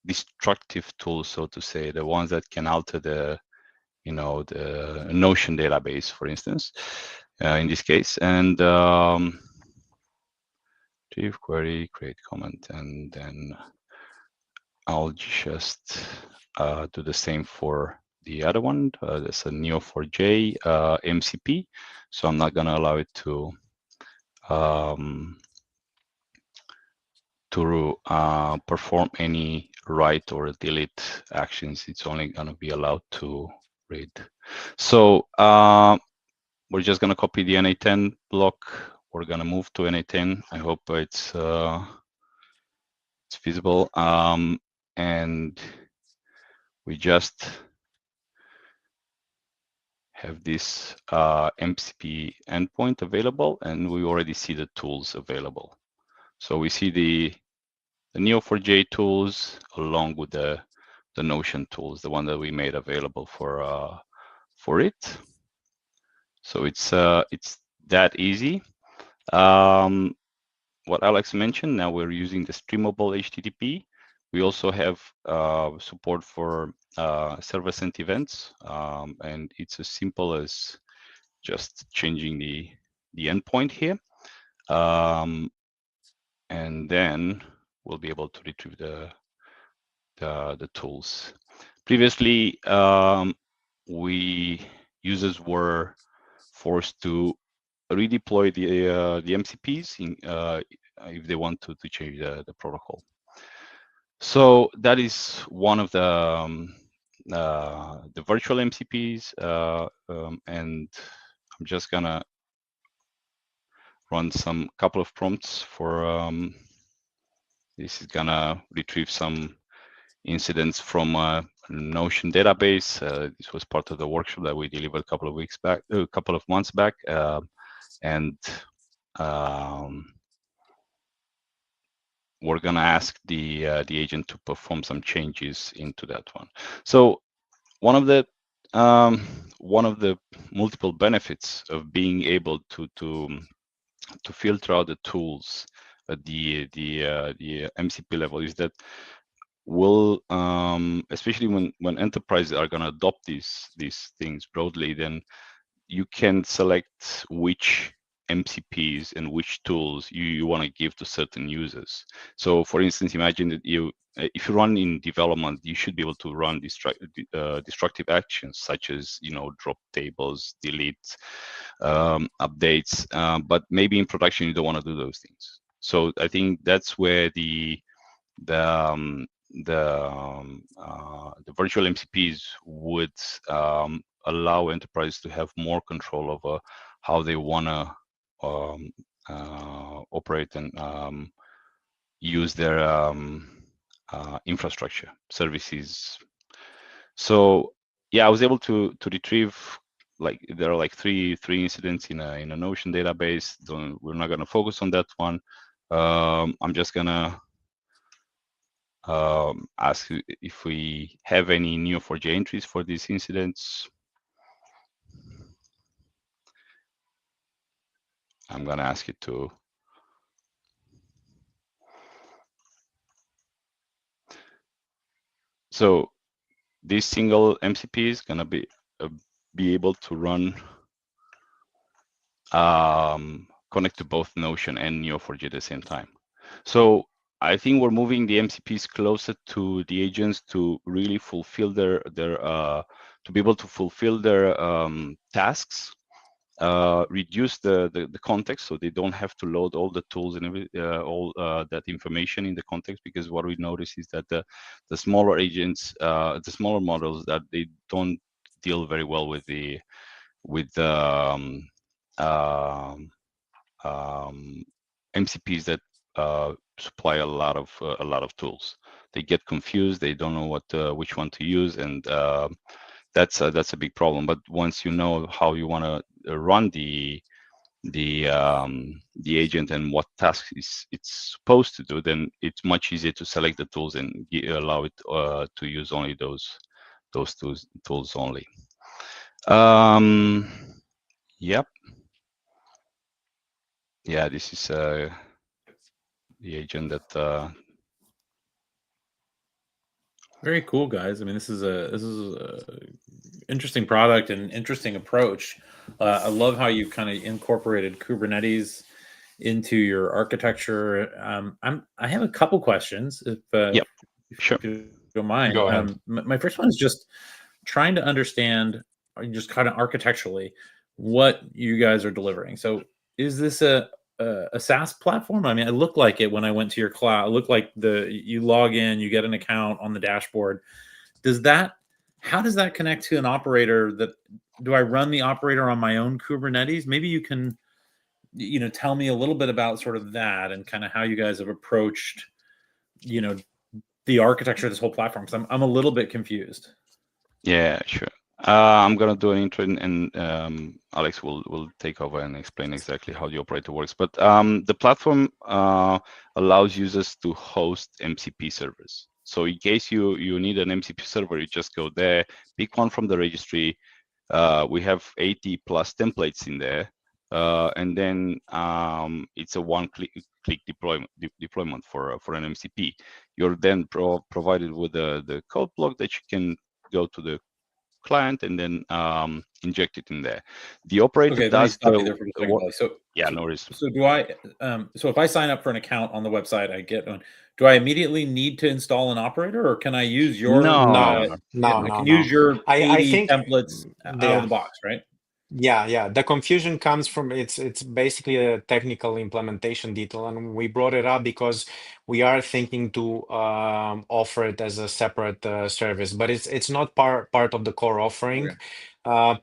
destructive tools, so to say, the ones that can alter the Notion database, for instance, in this case, and retrieve query, create comment, and then I'll just do the same for the other one. There's a Neo4j MCP, so I'm not gonna allow it to perform any write or delete actions. It's only gonna be allowed to read. So we're just gonna copy the NA10 block. We're gonna move to NA10. I hope it's feasible. And we just have this MCP endpoint available, and we already see the tools available. So we see the Neo4j tools along with the Notion tools, the one that we made available for it. So it's that easy. What Alex mentioned, now we're using the streamable HTTP. We also have support for server-sent events, and it's as simple as just changing the endpoint here, and then we'll be able to retrieve the tools. Previously, users were forced to redeploy the MCPs if they want to change the protocol. So that is one of the virtual MCPs, and I'm just gonna run some couple of prompts for this is gonna retrieve some incidents from Notion database. This was part of the workshop that we delivered a couple of months back, and we're gonna ask the agent to perform some changes into that one. So one of the multiple benefits of being able to filter out the tools at the MCP level is that will especially when enterprises are going to adopt these things broadly, then you can select which MCPs and which tools you want to give to certain users. So for instance, imagine that if you run in development, you should be able to run destructive actions such as drop tables, delete, updates, but maybe in production you don't want to do those things. So I think that's where the virtual MCPs would allow enterprises to have more control over how they want to operate and use their infrastructure services. So yeah, I was able to retrieve, like, there are like three incidents in a Notion database. We're not going to focus on that one. I'm just gonna ask if we have any Neo4j entries for these incidents. I'm gonna ask it to. So this single MCP is gonna be able to run, connect to both Notion and Neo4j at the same time. So I think we're moving the MCPs closer to the agents to really fulfill their to be able to fulfill their tasks, reduce the context, so they don't have to load all the tools and all that information in the context. Because what we notice is that the smaller agents, the smaller models, that they don't deal very well with the MCPs that supply a lot of tools. They get confused. They don't know which one to use, and that's a big problem. But once you know how you want to run the agent and what tasks it's supposed to do, then it's much easier to select the tools and allow it to use only those tools only. Yep. Yeah, this is the agent that. Very cool, guys. I mean, this is a interesting product and interesting approach. I love how you kind of incorporated Kubernetes into your architecture. I have a couple questions, if Sure. you don't mind. Go ahead. My first one is just trying to understand, just kind of architecturally, what you guys are delivering. So, is this a SaaS platform? I mean, it looked like it when I went to your cloud. It looked like you log in, you get an account on the dashboard. How does that connect to an operator? Do I run the operator on my own Kubernetes? Maybe you can, tell me a little bit about sort of that and kind of how you guys have approached, the architecture of this whole platform. Because I'm a little bit confused. Yeah, sure. I'm gonna do an intro, and Alex will take over and explain exactly how the operator works. But the platform allows users to host MCP servers. So in case you need an MCP server, you just go there, pick one from the registry. We have 80 plus templates in there, and then it's a one-click deployment for an MCP. You're then provided with the code block that you can go to the client and then inject it in there. The operator does let me stop you there for a second. So yeah, no worries. So do I? So if I sign up for an account on the website, I get one. Do I immediately need to install an operator, or can I use your? No. I can use your 80 I think templates out of the box, right? Yeah. The confusion comes from it's basically a technical implementation detail, and we brought it up because we are thinking to offer it as a separate service, but it's not part of the core offering. Okay.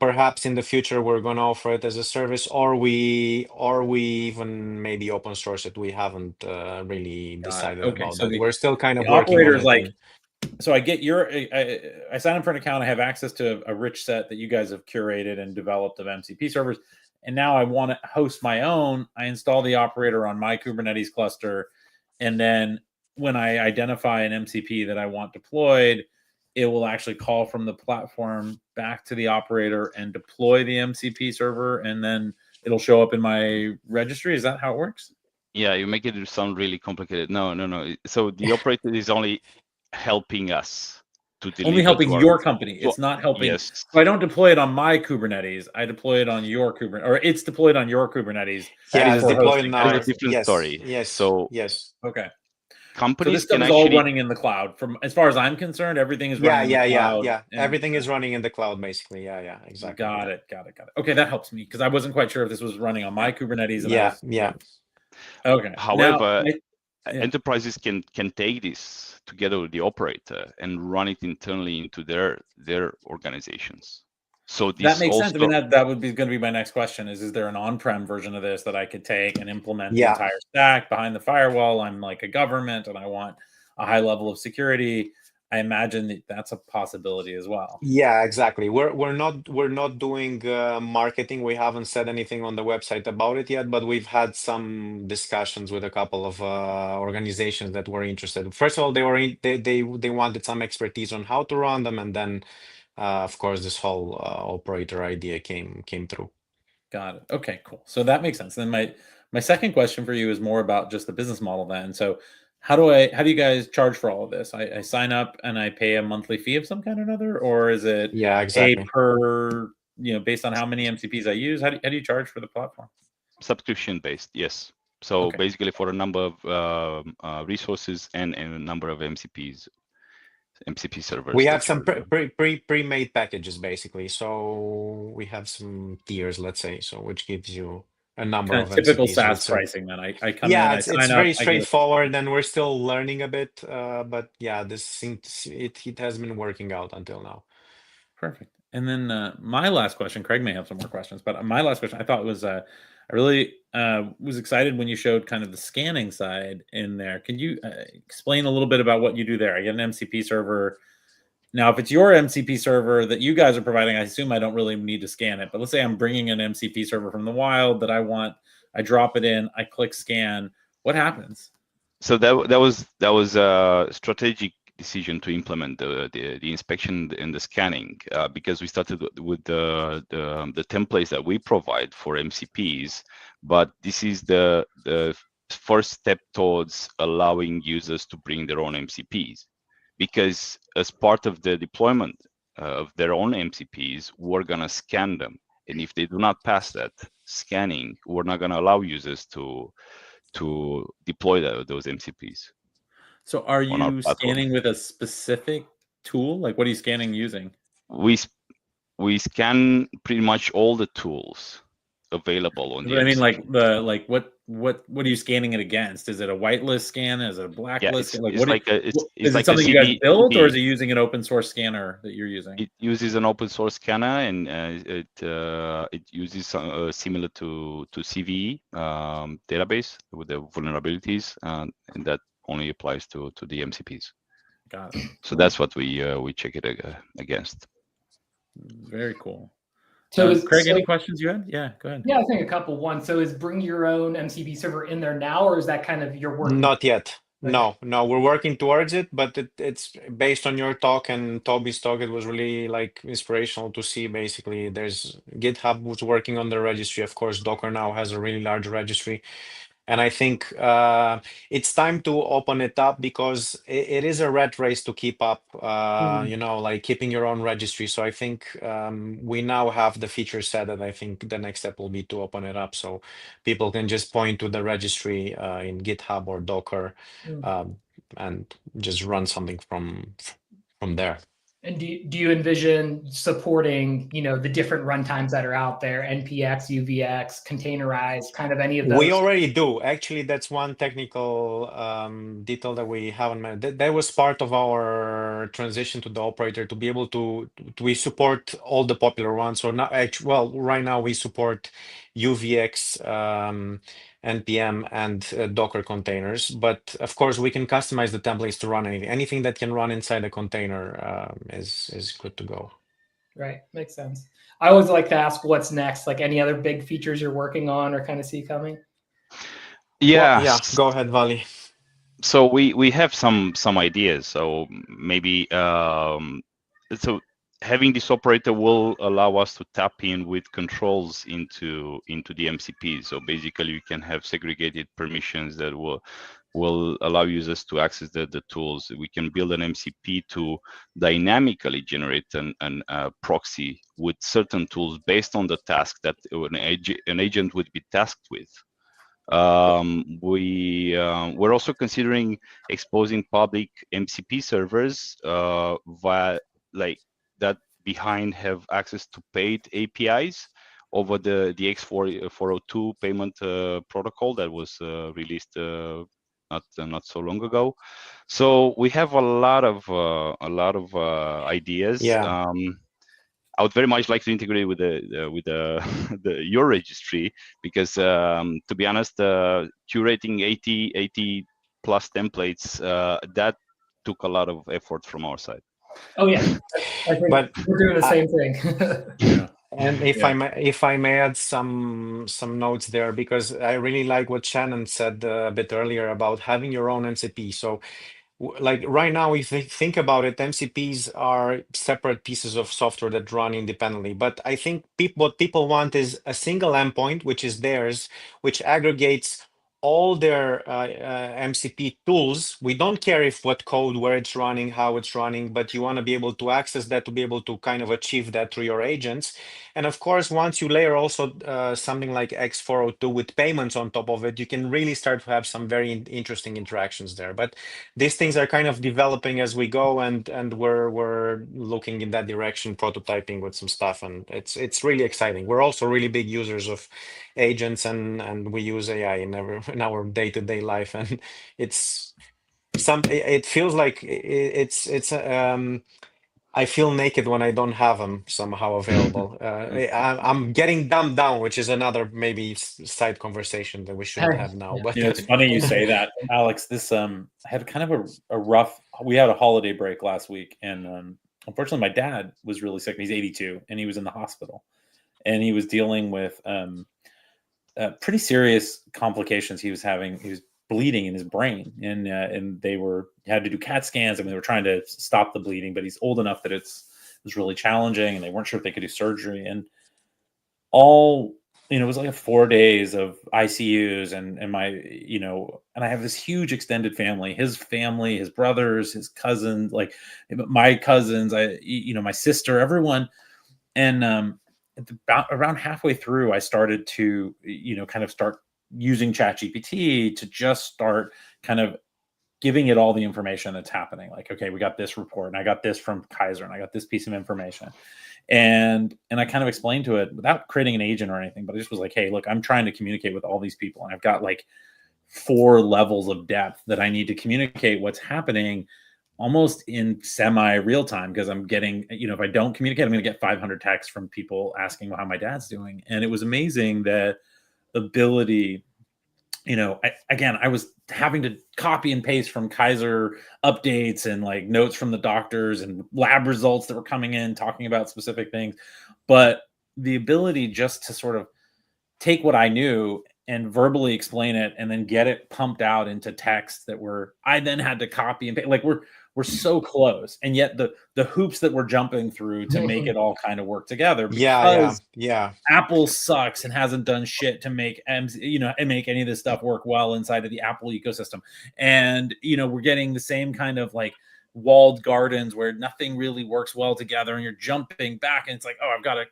Perhaps in the future we're going to offer it as a service, or we even maybe open source it. We haven't really decided Okay, about so that. We're still kind of the working on operator is it. like so I get your, I sign up for an account. I have access to a rich set that you guys have curated and developed of MCP servers. And now I want to host my own. I install the operator on my Kubernetes cluster. And then when I identify an MCP that I want deployed, it will actually call from the platform back to the operator and deploy the MCP server. And then it'll show up in my registry. Is that how it works? Yeah, you make it sound really complicated. No. So the operator is only helping us to deliver. Only helping to our, your company. It's not helping. Yes. So I don't deploy it on my Kubernetes. I deploy it on your Kubernetes, or it's deployed on your Kubernetes. Yeah, it's deployed hosting. now. That is a different story. Yes. So yes. Okay. Companies so this stuff can is actually all running in the cloud. From as far as I'm concerned, everything is running in the cloud. Yeah. Everything is running in the cloud, basically. Yeah, exactly. Got it. Okay, that helps me because I wasn't quite sure if this was running on my Kubernetes. And yeah. Okay. However, enterprises can take this together with the operator and run it internally into their organizations. So this that makes also, sense. I mean, that would be going to be my next question: is there an on-prem version of this that I could take and implement the entire stack behind the firewall? I'm like a government, and I want a high level of security. I imagine that's a possibility as well. Yeah, exactly. We're not doing marketing. We haven't said anything on the website about it yet, but we've had some discussions with a couple of organizations that were interested. First of all, they wanted some expertise on how to run them, and then of course this whole operator idea came through. Got it. Okay, cool. So that makes sense. Then my second question for you is more about just the business model then. So how do you guys charge for all of this? I sign up and I pay a monthly fee of some kind or another, or is it exactly. per, based on how many MCPs I use? How do you charge for the platform? Subscription based, yes. So basically for a number of resources and a number of MCPs. MCP servers. We have some pre-made packages basically. So we have some tiers, let's say, so which gives you a number of typical MCPs SaaS pricing. Then I come in. It's very straightforward, and we're still learning a bit. But yeah, this seems it has been working out until now. Perfect. And then my last question, Craig may have some more questions, but my last question I thought was I really was excited when you showed kind of the scanning side in there. Can you explain a little bit about what you do there? I get an MCP server. Now, if it's your MCP server that you guys are providing, I assume I don't really need to scan it. But let's say I'm bringing an MCP server from the wild that I drop it in, I click scan. What happens? So that was a strategic decision to implement the inspection and the scanning because we started with the templates that we provide for MCPs, but this is the first step towards allowing users to bring their own MCPs, because as part of the deployment of their own MCPs, we're gonna scan them, and if they do not pass that scanning, we're not gonna allow users to deploy those MCPs. So are you scanning with a specific tool? Like what are you scanning using? We scan pretty much all the tools available on the I mean, MCP. what are you scanning it against? Is it a whitelist scan? Is it a blacklist? Is it something you guys built, or is it using an open source scanner that you're using? It uses an open source scanner, and it uses similar to CVE database with the vulnerabilities, and that only applies to the MCPs. Got it. So that's what we check it against. Very cool. So Craig, any questions you had? Yeah, go ahead. Yeah, I think a couple. One, so is bring your own MCP server in there now, or is that kind of your work? Not yet. No, we're working towards it, but it's based on your talk and Toby's talk. It was really like inspirational to see. Basically, there's GitHub was working on the registry. Of course, Docker now has a really large registry. And I think it's time to open it up because it is a rat race to keep up, like keeping your own registry. So I think we now have the feature set that I think the next step will be to open it up so people can just point to the registry in GitHub or Docker and just run something from there. And do you envision supporting, the different runtimes that are out there, NPX, UVX, containerized, kind of any of those? We already do. Actually, that's one technical detail that we haven't mentioned. That was part of our transition to the operator to be able to we support all the popular ones. So now, right now we support UVX, npm and Docker containers. But of course, we can customize the templates to run anything. Anything that can run inside a container is good to go. Right, makes sense. I always like to ask what's next, like any other big features you're working on or kind of see coming. Yeah. Well, yeah, go ahead, Vali. So we have some ideas. So maybe so having this operator will allow us to tap in with controls into the MCP. So basically, you can have segregated permissions that will allow users to access the tools. We can build an MCP to dynamically generate an proxy with certain tools based on the task that an agent would be tasked with. We're also considering exposing public MCP servers via like that behind have access to paid APIs over the X402 payment protocol that was released not so long ago. So we have a lot of ideas. Yeah. I would very much like to integrate with your registry, because to be honest, curating 80 plus templates, that took a lot of effort from our side. Oh yeah, I think But we're doing the same thing. Yeah. And if I may add some notes there, because I really like what Shannon said a bit earlier about having your own MCP. So like right now, if you think about it, MCPs are separate pieces of software that run independently. But I think what people want is a single endpoint, which is theirs, which aggregates all their MCP tools. We don't care if what code, where it's running, how it's running, but you want to be able to access that, to be able to kind of achieve that through your agents. And of course, once you layer also something like X402 with payments on top of it, you can really start to have some very interesting interactions there. But these things are kind of developing as we go, and we're looking in that direction, prototyping with some stuff, and it's really exciting. We're also really big users of agents, and we use AI in our day-to-day life, and it feels like I feel naked when I don't have them somehow available. I'm getting dumbed down, which is another maybe side conversation that we shouldn't have now. Yeah. But You know, it's funny you say that, Alex. This I had kind of a rough. We had a holiday break last week, and unfortunately, my dad was really sick. He's 82, and he was in the hospital, and he was dealing with pretty serious complications. He was bleeding in his brain, and they had to do CAT scans. I mean, they were trying to stop the bleeding, but he's old enough that it was really challenging, and they weren't sure if they could do surgery. And it was like 4 days of ICUs, and my, and I have this huge extended family, his brothers, his cousins, like my cousins, my sister, everyone. And around halfway through, I started to, kind of start using ChatGPT to just start kind of giving it all the information that's happening. Like, okay, we got this report, and I got this from Kaiser, and I got this piece of information. And I kind of explained to it without creating an agent or anything, but I just was like, hey, look, I'm trying to communicate with all these people, and I've got like 4 levels of depth that I need to communicate what's happening almost in semi real time, because I'm getting, if I don't communicate, I'm going to get 500 texts from people asking how my dad's doing. And it was amazing that ability, I was having to copy and paste from Kaiser updates and like notes from the doctors and lab results that were coming in talking about specific things. But the ability just to sort of take what I knew and verbally explain it, and then get it pumped out into text I then had to copy and paste. Like we're so close, and yet the hoops that we're jumping through to make it all kind of work together, because yeah. Apple sucks and hasn't done shit to make and make any of this stuff work well inside of the Apple ecosystem. And we're getting the same kind of like walled gardens where nothing really works well together, and you're jumping back, and it's like, oh, I've got to.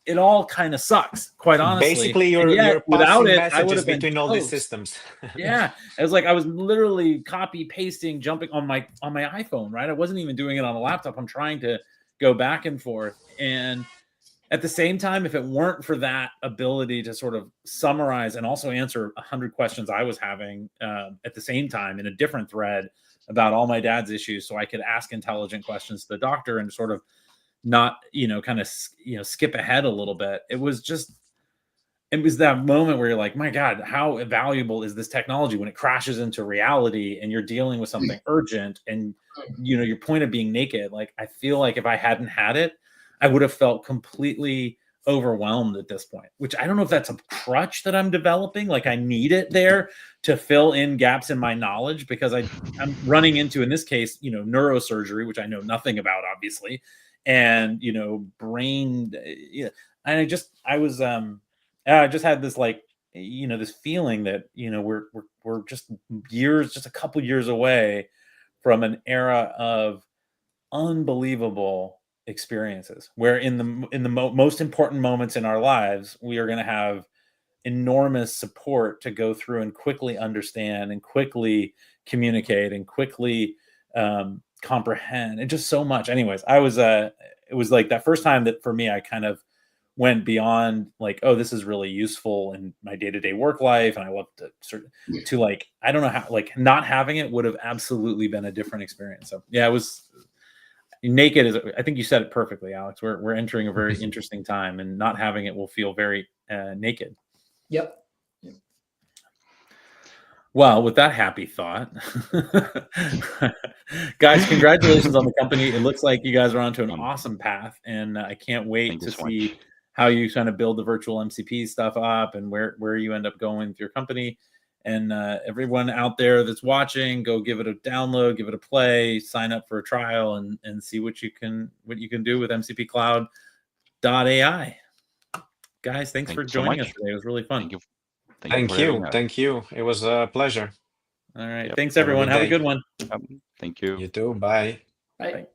It all kind of sucks, quite honestly. Basically, you're without it, messages I would have been between all these toast. systems. Yeah, it was like I was literally copy pasting, jumping on my iPhone. Right, I wasn't even doing it on a laptop. I'm trying to go back and forth, and at the same time, if it weren't for that ability to sort of summarize and also answer 100 questions I was having at the same time in a different thread about all my dad's issues, so I could ask intelligent questions to the doctor and sort of not, kind of, skip ahead a little bit. It was just, it was that moment where you're like, my God, how valuable is this technology when it crashes into reality and you're dealing with something urgent and, you know, your point of being naked. Like, I feel like if I hadn't had it, I would have felt completely overwhelmed at this point, which I don't know if that's a crutch that I'm developing. Like, I need it there to fill in gaps in my knowledge, because I'm running into, in this case, you know, neurosurgery, which I know nothing about, obviously, and, you know, brain, you know, and I just had this, like, you know, this feeling that, you know, we're just a couple years away from an era of unbelievable experiences, where in the most important moments in our lives, we are going to have enormous support to go through and quickly understand and quickly communicate and quickly comprehend, and just so much. Anyways, it was like that first time that for me, I kind of went beyond like, oh, this is really useful in my day-to-day work life, and I love to like, I don't know how, like, not having it would have absolutely been a different experience. So yeah, it was naked is, I think you said it perfectly, Alex. We're entering a very interesting time, and not having it will feel very naked. Yep. Well, with that happy thought, guys, congratulations on the company. It looks like you guys are onto an awesome path, and I can't wait to see how you kind of build the virtual MCP stuff up, and where you end up going with your company. And everyone out there that's watching, go give it a download, give it a play, sign up for a trial, and see what you can do with MCP-cloud.ai. Guys, thanks for joining us today. It was really fun. Thank you. It was a pleasure. All right. Thanks, everyone. Have a good one. Thank you. You too. Bye. Bye.